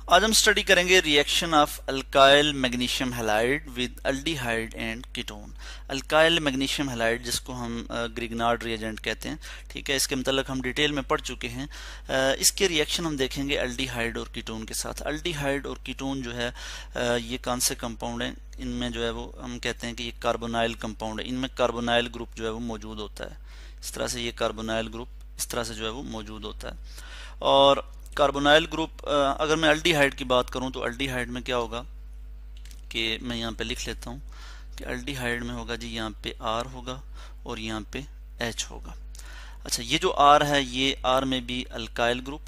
आज हम स्टडी करेंगे reaction of alkyl magnesium halide with aldehyde and ketone. Alkyl magnesium halide जिसको हम ग्रिग्नार्ड रिएजेंट कहते हैं, ठीक है, इसके मतलब हम डिटेल में पढ़ चुके हैं। इसके रिएक्शन हम देखेंगे अल्डिहाइड और कीटोन के साथ। अल्डिहाइड और कीटोन जो है ये कौन से कंपाउंड हैं, इनमें जो है वो हम कहते हैं कि ये कार्बोनाइल कंपाउंड है। इनमें कार्बोनाइल ग्रुप जो है वो मौजूद होता है। इस तरह से ये कार्बोनाइल ग्रुप इस तरह से जो है वो मौजूद होता है। और कार्बोनाइल ग्रुप, अगर मैं अल्डिहाइड की बात करूं तो अल्डिहाइड में क्या होगा कि मैं यहाँ पे लिख लेता हूँ कि अल्डिहाइड में होगा जी, यहाँ पे R होगा और यहाँ पे H होगा। अच्छा, ये जो R है ये R में भी अल्काइल ग्रुप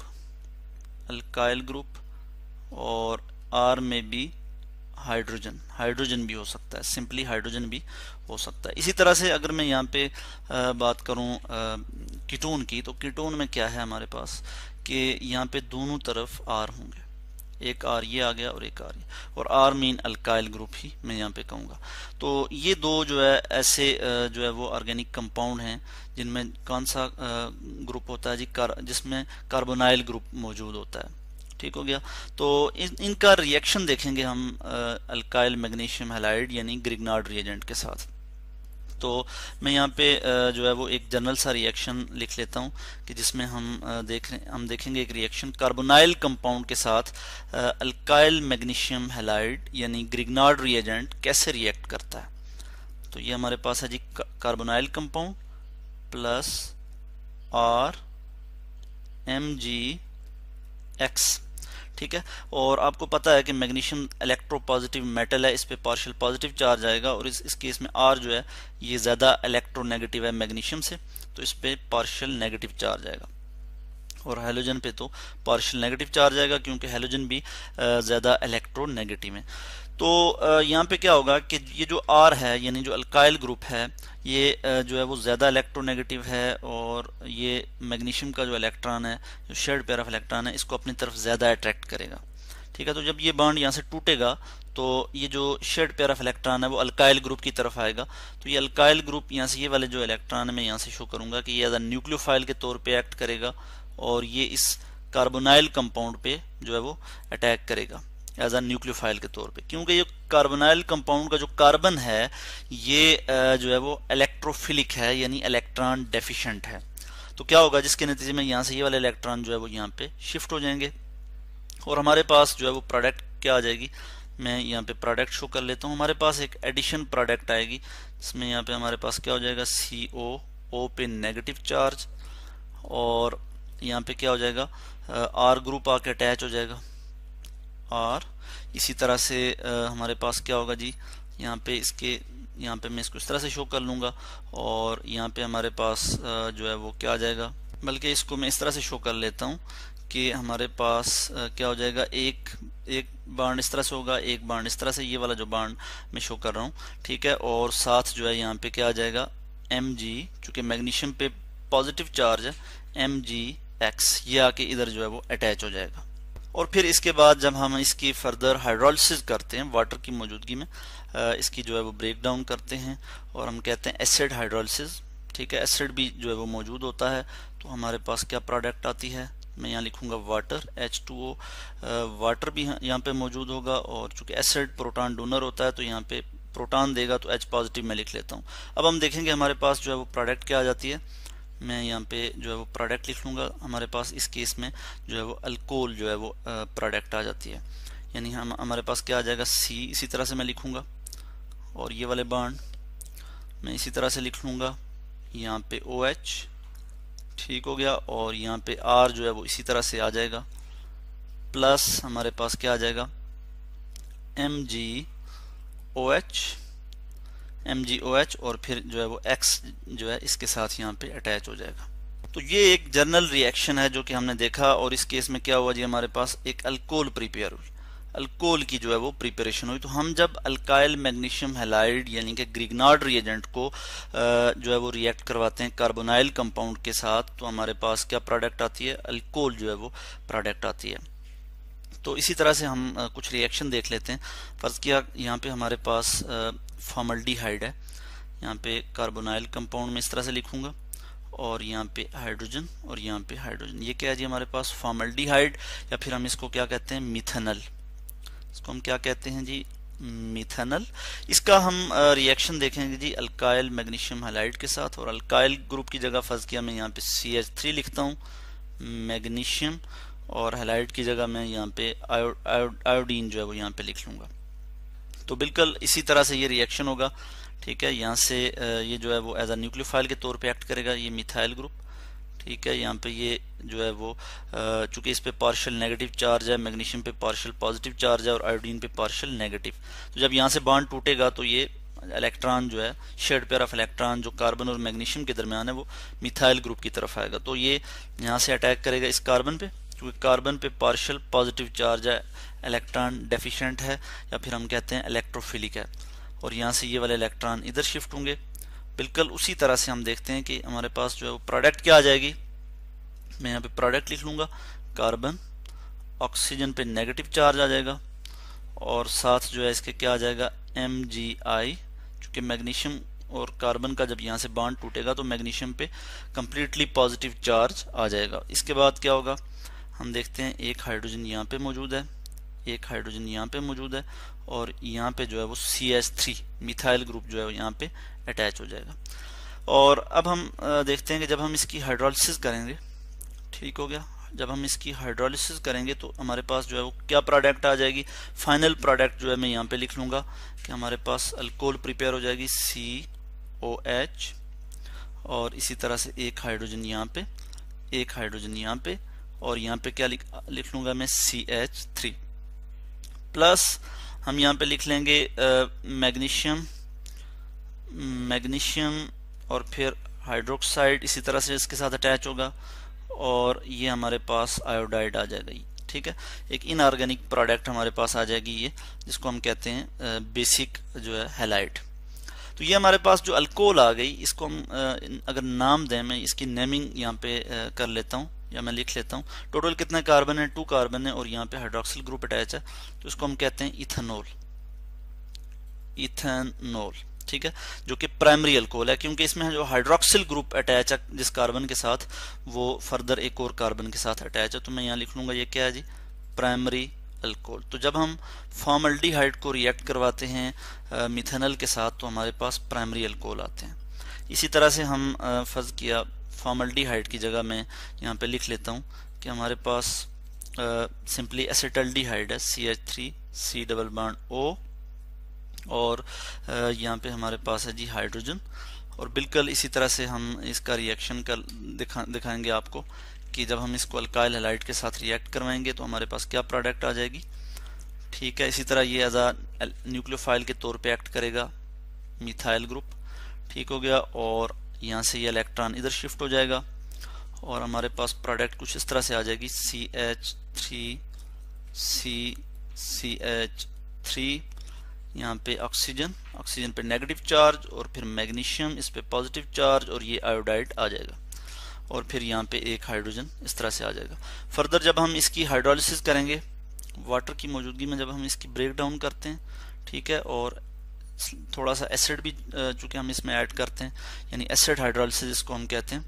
और R में भी हाइड्रोजन भी हो सकता है, सिंपली हाइड्रोजन भी हो सकता है। इसी तरह से अगर मैं यहाँ पे बात करूँ कीटोन की, तो कीटोन में क्या है हमारे पास कि यहाँ पे दोनों तरफ R होंगे, एक R ये आ गया और एक R ये, और R मीन अल्काइल ग्रुप ही मैं यहाँ पे कहूँगा। तो ये दो जो है ऐसे जो है वो ऑर्गेनिक कंपाउंड हैं जिनमें कौन सा ग्रुप होता है जी, जिसमें कार्बोनाइल ग्रुप मौजूद होता है। ठीक हो गया। तो इनका रिएक्शन देखेंगे हम अल्काइल मैग्नीशियम हैलाइड यानी ग्रिग्नार्ड रिएजेंट के साथ। तो मैं यहाँ पे जो है वो एक जनरल सा रिएक्शन लिख लेता हूँ कि जिसमें हम देखेंगे एक रिएक्शन कार्बोनाइल कंपाउंड के साथ अल्काइल मैग्नीशियम हैलाइड यानी ग्रिग्नार्ड रिएजेंट कैसे रिएक्ट करता है। तो ये हमारे पास है जी कार्बोनाइल कंपाउंड प्लस RMgX, ठीक है। और आपको पता है कि मैग्नीशियम इलेक्ट्रोपॉजिटिव मेटल है, इस पे पार्शियल पॉजिटिव चार्ज आएगा, और इस केस में R जो है ये ज़्यादा इलेक्ट्रोनेगेटिव है मैग्नीशियम से, तो इस पे पार्शियल नेगेटिव चार्ज आएगा। और हैलोजन पे तो पार्शियल नेगेटिव चार्ज आएगा क्योंकि हैलोजन भी ज़्यादा इलेक्ट्रोनेगेटिव है। तो यहाँ पे क्या होगा कि ये जो R है यानी जो अल्काइल ग्रुप है ये जो है वो ज़्यादा इलेक्ट्रोनेगेटिव है, और ये मैग्नीशियम का जो इलेक्ट्रॉन है, जो शेयर्ड पेयर ऑफ इलेक्ट्रॉन है, इसको अपनी तरफ ज़्यादा अट्रैक्ट करेगा। ठीक है, तो जब ये बॉन्ड यहाँ से टूटेगा तो ये जो शेयर्ड पेयर ऑफ इलेक्ट्रॉन है वो अल्काइल ग्रुप की तरफ आएगा। तो ये अल्काइल ग्रुप यहाँ से ये वाले जो इलेक्ट्रॉन है मैं यहाँ से शो करूँगा कि ये एज अ न्यूक्लियोफाइल के तौर पर एक्ट करेगा, और ये इस कार्बोनाइल कंपाउंड पे जो है वो अटैक करेगा एज अ न्यूक्लियोफाइल के तौर पे, क्योंकि ये कार्बोनाइल कंपाउंड का जो कार्बन है ये जो है वो इलेक्ट्रोफिलिक है यानी इलेक्ट्रॉन डेफिशिएंट है। तो क्या होगा, जिसके नतीजे में यहाँ से ये वाले इलेक्ट्रॉन जो है वो यहाँ पे शिफ्ट हो जाएंगे, और हमारे पास जो है वो प्रोडक्ट क्या आ जाएगी। मैं यहाँ पे प्रोडक्ट शो कर लेता हूँ। हमारे पास एक एडिशन प्रोडक्ट आएगी, जिसमें यहाँ पे हमारे पास क्या हो जाएगा, CO पे नेगेटिव चार्ज, और यहाँ पे क्या हो जाएगा, R ग्रुप आके अटैच हो जाएगा। और इसी तरह से हमारे पास क्या होगा जी, यहाँ पे मैं इसको इस तरह से शो कर लूँगा, और यहाँ पे हमारे पास जो है वो क्या आ जाएगा, बल्कि इसको मैं इस तरह से शो कर लेता हूँ कि हमारे पास क्या हो जाएगा, एक बांड इस तरह से होगा, एक बांड इस तरह से, ये वाला जो बांड मैं शो कर रहा हूँ, ठीक है। और साथ जो है यहाँ पे क्या आ जाएगा, Mg, चूँकि मैग्नीशियम पे पॉजिटिव चार्ज है, Mgx ये आके इधर जो है वो अटैच हो जाएगा। और फिर इसके बाद जब हम इसकी फर्दर हाइड्रोलिसिस करते हैं वाटर की मौजूदगी में, इसकी जो है वो ब्रेक डाउन करते हैं, और हम कहते हैं एसिड हाइड्रोलिसिस, ठीक है। एसिड भी जो है वो मौजूद होता है, तो हमारे पास क्या प्रोडक्ट आती है, मैं यहाँ लिखूंगा वाटर, H2O। वाटर भी यहाँ पे मौजूद होगा, और चूंकि एसिड प्रोटॉन डोनर होता है तो यहाँ पे प्रोटॉन देगा, तो H पॉजिटिव मैं लिख लेता हूँ। अब हम देखेंगे हमारे पास जो है वो प्रोडक्ट क्या आ जाती है। मैं यहाँ पे जो है वो प्रोडक्ट लिख लूँगा। हमारे पास इस केस में जो है वो अल्कोहल जो है वो प्रोडक्ट आ जाती है, यानी हमारे पास क्या आ जाएगा, C इसी तरह से मैं लिखूँगा, और ये वाले बॉन्ड मैं इसी तरह से लिख लूँगा, यहाँ पे OH, ठीक हो गया, और यहाँ पे R जो है वो इसी तरह से आ जाएगा, प्लस हमारे पास क्या आ जाएगा, MgOH, और फिर जो है वो X जो है इसके साथ यहाँ पे अटैच हो जाएगा। तो ये एक जनरल रिएक्शन है जो कि हमने देखा, और इस केस में क्या हुआ जी, हमारे पास एक अल्कोहल प्रिपेयर हुई, अल्कोहल की जो है वो प्रिपरेशन हुई। तो हम जब अल्काइल मैग्नीशियम हैलाइड यानी कि ग्रिग्नार्ड रिएजेंट को जो है वो रिएक्ट करवाते हैं कार्बोनाइल कंपाउंड के साथ, तो हमारे पास क्या प्रोडक्ट आती है, अल्कोहल जो है वो प्रोडक्ट आती है। तो इसी तरह से हम कुछ रिएक्शन देख लेते हैं। फर्ज किया यहाँ पे हमारे पास फॉर्मल्डिहाइड है, यहाँ पे कार्बोनाइल कंपाउंड में इस तरह से लिखूंगा, और यहाँ पे हाइड्रोजन और यहाँ पे हाइड्रोजन। ये क्या है जी हमारे पास फॉर्मल्डिहाइड, या फिर हम इसको क्या कहते हैं मिथेनल। इसको हम क्या कहते हैं जी मिथेनल। इसका हम रिएक्शन देखेंगे जी अल्काइल मैग्नीशियम हैलाइड के साथ, और अल्काइल ग्रुप की जगह फर्ज किया मैं यहाँ पे CH3 लिखता हूँ मैग्नीशियम, और हैलाइड की जगह मैं यहाँ पे आयोडीन जो है वो यहाँ पे लिख लूंगा। तो बिल्कुल इसी तरह से ये रिएक्शन होगा। ठीक है, यहाँ से ये जो है वो एज अ न्यूक्लियोफाइल के तौर पे एक्ट करेगा ये मिथाइल ग्रुप। ठीक है, यहाँ पे ये जो है वो चूंकि इस पे पार्शियल नेगेटिव चार्ज है, मैग्नीशियम पे पार्शियल पॉजिटिव चार्ज है और आयोडीन पे पार्शियल नेगेटिव, तो जब यहाँ से बॉन्ड टूटेगा तो ये इलेक्ट्रॉन जो है शेयर्ड पेयर ऑफ इलेक्ट्रॉन जो कार्बन और मैग्नीशियम के दरमियान है वो मिथाइल ग्रुप की तरफ आएगा। तो ये यहाँ से अटैक करेगा इस कार्बन पे, क्योंकि कार्बन पे पार्शियल पॉजिटिव चार्ज है, इलेक्ट्रॉन डेफिशिएंट है, या फिर हम कहते हैं इलेक्ट्रोफिलिक है, और यहाँ से ये वाले इलेक्ट्रॉन इधर शिफ्ट होंगे। बिल्कुल उसी तरह से हम देखते हैं कि हमारे पास जो है वो प्रोडक्ट क्या आ जाएगी। मैं यहाँ पे प्रोडक्ट लिख लूंगा, कार्बन ऑक्सीजन पे नेगेटिव चार्ज आ जाएगा, और साथ जो है इसके क्या आ जाएगा Mgi, क्योंकि मैग्नीशियम और कार्बन का जब यहाँ से बॉन्ड टूटेगा तो मैग्नीशियम पे कंप्लीटली पॉजिटिव चार्ज आ जाएगा। इसके बाद क्या होगा हम देखते हैं, एक हाइड्रोजन यहाँ पे मौजूद है, एक हाइड्रोजन यहाँ पे मौजूद है, और यहाँ पे जो है वो CH3 मिथाइल ग्रुप जो है वो यहाँ पे अटैच हो जाएगा। और अब हम देखते हैं कि जब हम इसकी हाइड्रोलिसिस करेंगे, ठीक हो गया, जब हम इसकी हाइड्रोलिसिस करेंगे तो हमारे पास जो है वो क्या प्रोडक्ट आ जाएगी। फाइनल प्रोडक्ट जो है मैं यहाँ पे लिख लूंगा कि हमारे पास अल्कोहल प्रिपेयर हो जाएगी COH, और इसी तरह से एक हाइड्रोजन यहाँ पे, एक हाइड्रोजन यहाँ पे, और यहाँ पे क्या लिख लूंगा मैं CH3 प्लस हम यहाँ पे लिख लेंगे मैग्नीशियम, मैग्नीशियम और फिर हाइड्रोक्साइड इसी तरह से इसके साथ अटैच होगा, और ये हमारे पास आयोडाइड आ जाएगा। ठीक है, एक इनऑर्गेनिक प्रोडक्ट हमारे पास आ जाएगी ये, जिसको हम कहते हैं बेसिक जो है हैलाइड। तो ये हमारे पास जो अल्कोहल आ गई, इसको हम अगर नाम दें, मैं इसकी नेमिंग यहाँ पे कर लेता हूँ या मैं लिख लेता हूँ। टोटल कितना कार्बन है, 2 कार्बन है, और यहाँ पे हाइड्रोक्सिल ग्रुप अटैच है, तो इसको हम कहते हैं इथेनॉल, इथेनॉल। ठीक है, जो कि प्राइमरी अल्कोहल है, क्योंकि इसमें जो हाइड्रोक्सिल ग्रुप अटैच है जिस कार्बन के साथ, वो फर्दर एक और कार्बन के साथ अटैच है, तो मैं यहाँ लिख लूंगा ये क्या है जी प्राइमरी अल्कोहल। तो जब हम फॉर्मल्डिहाइड को रिएक्ट करवाते हैं मिथेनॉल के साथ तो हमारे पास प्राइमरी अल्कोहल आते हैं। इसी तरह से हम फर्ज किया फॉर्मल्डिहाइड की जगह मैं यहाँ पे लिख लेता हूँ कि हमारे पास सिंपली एसिटल्डिहाइड है CH3 डबल बॉन्ड O, और यहाँ पे हमारे पास है जी हाइड्रोजन। और बिल्कुल इसी तरह से हम इसका रिएक्शन कर दिखाएंगे आपको कि जब हम इसको अल्काइल हैलाइड के साथ रिएक्ट करवाएंगे तो हमारे पास क्या प्रोडक्ट आ जाएगी। ठीक है, इसी तरह ये एज अ न्यूक्लियोफाइल के तौर पे एक्ट करेगा मिथाइल ग्रुप। ठीक हो गया, और यहाँ से ये इलेक्ट्रॉन इधर शिफ्ट हो जाएगा, और हमारे पास प्रोडक्ट कुछ इस तरह से आ जाएगी CH3 यहाँ पे ऑक्सीजन, ऑक्सीजन पे नेगेटिव चार्ज, और फिर मैग्नीशियम इस पे पॉजिटिव चार्ज, और ये आयोडाइड आ जाएगा, और फिर यहाँ पे एक हाइड्रोजन इस तरह से आ जाएगा। फर्दर जब हम इसकी हाइड्रोलिसिस करेंगे वाटर की मौजूदगी में, जब हम इसकी ब्रेक डाउन करते हैं, ठीक है, और थोड़ा सा एसिड भी चूंकि हम इसमें ऐड करते हैं, यानी एसिड हाइड्रोलिसिस इसको हम कहते हैं,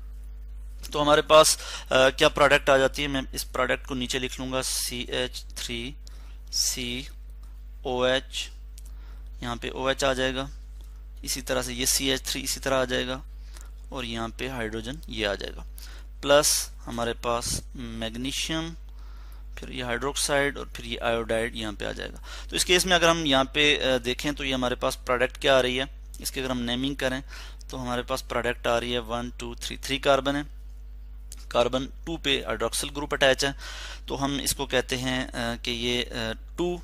तो हमारे पास क्या प्रोडक्ट आ जाती है। मैं इस प्रोडक्ट को नीचे लिख लूंगा CH3COH, यहाँ पे OH आ जाएगा, इसी तरह से ये CH3 इसी तरह आ जाएगा, और यहाँ पे हाइड्रोजन ये आ जाएगा, प्लस हमारे पास मैग्नीशियम, फिर ये हाइड्रोक्साइड, और फिर ये आयोडाइड यहाँ पे आ जाएगा। तो इस केस में अगर हम यहाँ पे देखें तो ये हमारे पास प्रोडक्ट क्या आ रही है, इसके अगर हम नेमिंग करें तो हमारे पास प्रोडक्ट आ रही है 1 2 3 कार्बन है, कार्बन 2 पे हाइड्रोक्सिल ग्रुप अटैच है, तो हम इसको कहते हैं कि ये 2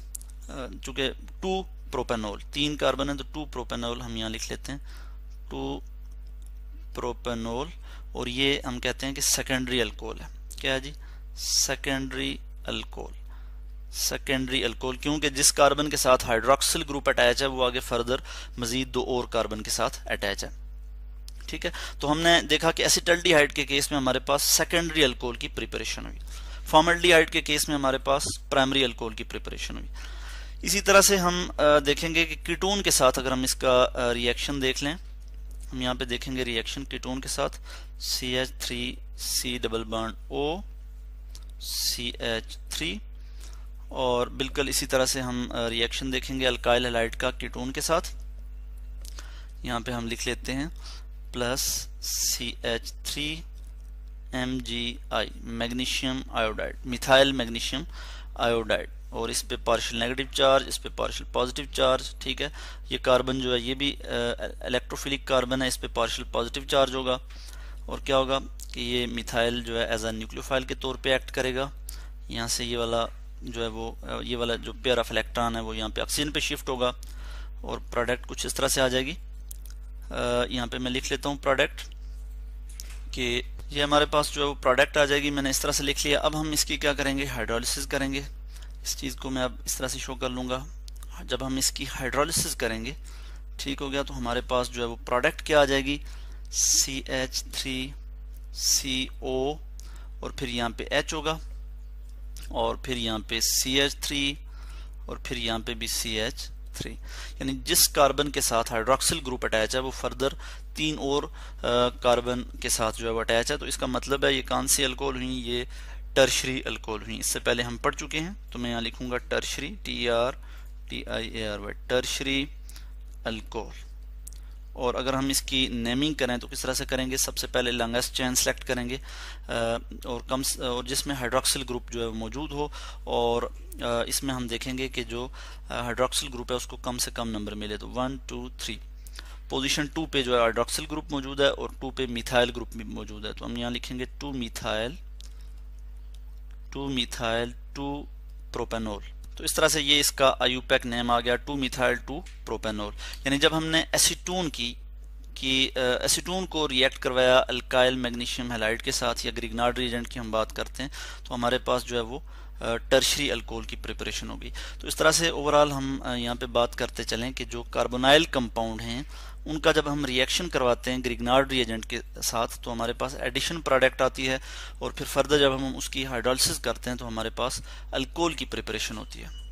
चूंकि 2 प्रोपेनॉल, 3 कार्बन है तो 2 प्रोपेनॉल हम यहाँ लिख लेते हैं, 2 प्रोपेनॉल, और ये हम कहते हैं कि सेकेंडरी अल्कोहल है। क्या है जी सेकेंडरी अल्कोहल, सेकेंडरी अल्कोहल, क्योंकि जिस कार्बन के साथ हाइड्रोक्सिल ग्रुप अटैच है वो आगे फर्दर मजीद 2 और कार्बन के साथ अटैच है। ठीक है, तो हमने देखा कि एसिटल्डिहाइड के केस में हमारे पास सेकेंडरी अल्कोहल की प्रिपरेशन हुई, फॉर्मल्डिहाइड के केस में हमारे पास प्राइमरी अल्कोहल की प्रिपरेशन हुई। इसी तरह से हम देखेंगे कि कीटोन के साथ अगर हम इसका रिएक्शन देख लें हम यहाँ पे देखेंगे रिएक्शन कीटोन के साथ CH3C double bond O CH3, और बिल्कुल इसी तरह से हम रिएक्शन देखेंगे अल्काइल हैलाइड का कीटोन के साथ। यहाँ पे हम लिख लेते हैं plus CH3MgI magnesium iodide, methyl magnesium iodide, और इस पे पार्शियल नेगेटिव चार्ज, इस पे पार्शियल पॉजिटिव चार्ज। ठीक है, ये कार्बन जो है ये भी इलेक्ट्रोफिलिक कार्बन है, इस पे पार्शियल पॉजिटिव चार्ज होगा। और क्या होगा कि ये मिथाइल जो है एज अ न्यूक्लियोफाइल के तौर पे एक्ट करेगा। यहाँ से ये वाला जो है वो ये वाला जो पेयर ऑफ इलेक्ट्रॉन है वो यहाँ पे ऑक्सीजन पे शिफ्ट होगा, और प्रोडक्ट कुछ इस तरह से आ जाएगी। यहाँ पे मैं लिख लेता हूँ प्रोडक्ट कि ये हमारे पास जो है वो प्रोडक्ट आ जाएगी। मैंने इस तरह से लिख लिया। अब हम इसकी क्या करेंगे, हाइड्रोलिसिस करेंगे। इस चीज़ को मैं अब इस तरह से शो कर लूँगा। जब हम इसकी हाइड्रोलिसिस करेंगे, ठीक हो गया, तो हमारे पास जो है वो प्रोडक्ट क्या आ जाएगी, CH3CO, और फिर यहाँ पे H होगा, और फिर यहाँ पे CH3, और फिर यहाँ पे भी CH3। यानी जिस कार्बन के साथ हाइड्रोक्सिल ग्रुप अटैच है वो फर्दर 3 और कार्बन के साथ जो है वो अटैच है। तो इसका मतलब है ये कौन सी अल्कोहल हुई, ये टर्शरी अल्कोहल हुई। इससे पहले हम पढ़ चुके हैं, तो मैं यहाँ लिखूंगा टर्शरी, TRTIARY, टर्शरी अल्कोहल। और अगर हम इसकी नेमिंग करें तो किस तरह से करेंगे, सबसे पहले लॉन्गेस्ट चेन सेलेक्ट करेंगे और जिसमें हाइड्रोक्सिल ग्रुप जो है मौजूद हो, और इसमें हम देखेंगे कि जो हाइड्रोक्सिल ग्रुप है उसको कम से कम नंबर मिले। तो 1 2 3 पोजीशन 2 पे जो है हाइड्रोक्सिल ग्रुप मौजूद है, और 2 पे मिथाइल ग्रुप भी मौजूद है। तो हम यहाँ लिखेंगे 2 मिथाइल 2 प्रोपेनॉल। तो इस तरह से ये इसका आईयूपैक नेम आ गया, 2 मिथाइल 2 प्रोपेनॉल। यानी जब हमने एसीटोन को रिएक्ट करवाया अल्काइल मैग्नीशियम हैलाइड के साथ, या ग्रिग्नार्ड रिएजेंट की हम बात करते हैं, तो हमारे पास जो है वो टर्शरी अल्कोहल की प्रिपरेशन होगी। तो इस तरह से ओवरऑल हम यहाँ पे बात करते चलें कि जो कार्बोनाइल कंपाउंड हैं उनका जब हम रिएक्शन करवाते हैं ग्रिग्नार्ड रिएजेंट के साथ तो हमारे पास एडिशन प्रोडक्ट आती है, और फिर फर्दर जब हम उसकी हाइड्रोलिसिस करते हैं तो हमारे पास अल्कोहल की प्रिपरेशन होती है।